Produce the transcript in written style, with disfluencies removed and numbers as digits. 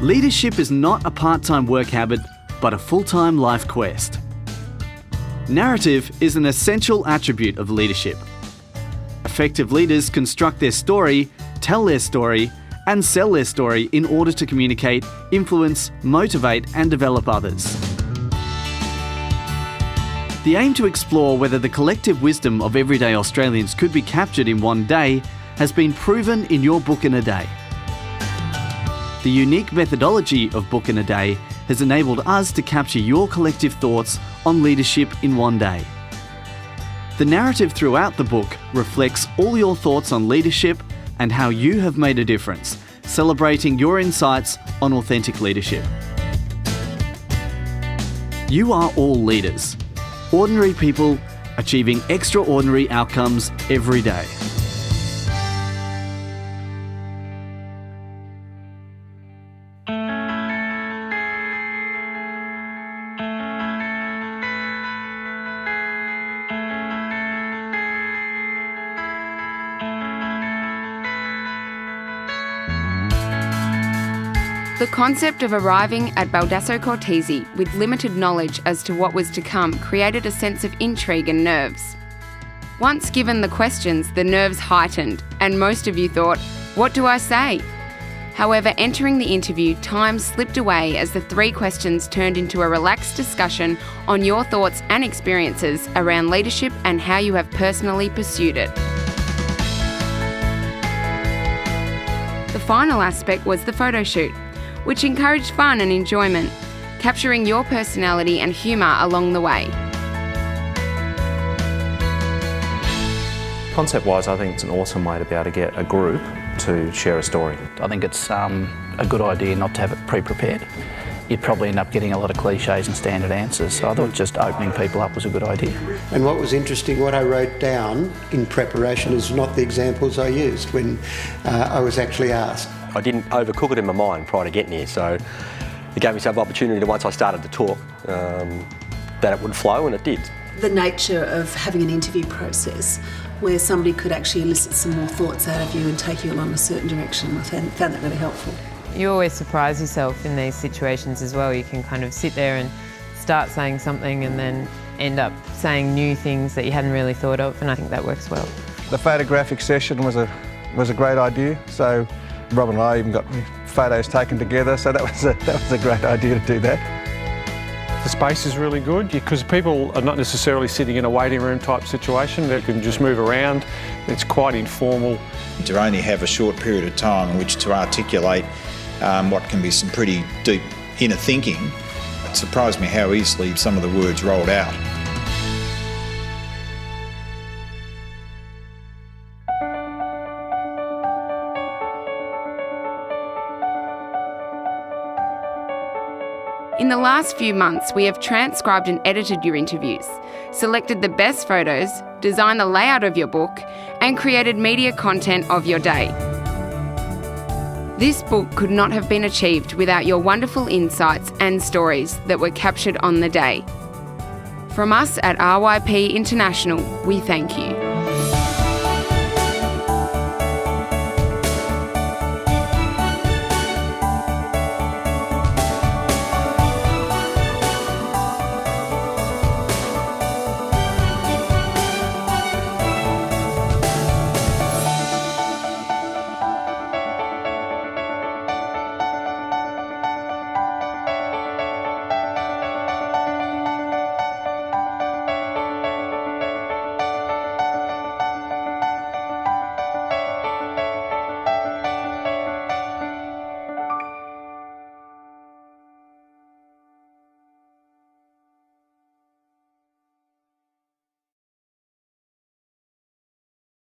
Leadership is not a part-time work habit, but a full-time life quest. Narrative is an essential attribute of leadership. Effective leaders construct their story, tell their story, and sell their story in order to communicate, influence, motivate, and develop others. The aim to explore whether the collective wisdom of everyday Australians could be captured in one day has been proven in your book in a day. The unique methodology of Book in a Day has enabled us to capture your collective thoughts on leadership in one day. The narrative throughout the book reflects all your thoughts on leadership and how you have made a difference, celebrating your insights on authentic leadership. You are all leaders, ordinary people achieving extraordinary outcomes every day. The concept of arriving at Baldasso Cortese with limited knowledge as to what was to come created a sense of intrigue and nerves. Once given the questions, the nerves heightened, and most of you thought, "What do I say?" However, entering the interview, time slipped away as the 3 questions turned into a relaxed discussion on your thoughts and experiences around leadership and how you have personally pursued it. The final aspect was the photo shoot, which encouraged fun and enjoyment, capturing your personality and humour along the way. Concept-wise, I think it's an awesome way to be able to get a group to share a story. I think it's a good idea not to have it pre-prepared. You'd probably end up getting a lot of cliches and standard answers, so I thought just opening people up was a good idea. And what was interesting, what I wrote down in preparation is not the examples I used when I was actually asked. I didn't overcook it in my mind prior to getting here, so it gave me some opportunity to, once I started to talk, that it would flow, and it did. The nature of having an interview process where somebody could actually elicit some more thoughts out of you and take you along a certain direction, I found that really helpful. You always surprise yourself in these situations as well. You can kind of sit there and start saying something and then end up saying new things that you hadn't really thought of, and I think that works well. The photographic session was a great idea, so Rob and I even got photos taken together, so that was a great idea to do that. The space is really good because people are not necessarily sitting in a waiting room type situation. They can just move around. It's quite informal. To only have a short period of time in which to articulate what can be some pretty deep inner thinking, it surprised me how easily some of the words rolled out. In the last few months, we have transcribed and edited your interviews, selected the best photos, designed the layout of your book, and created media content of your day. This book could not have been achieved without your wonderful insights and stories that were captured on the day. From us at RYP International, we thank you.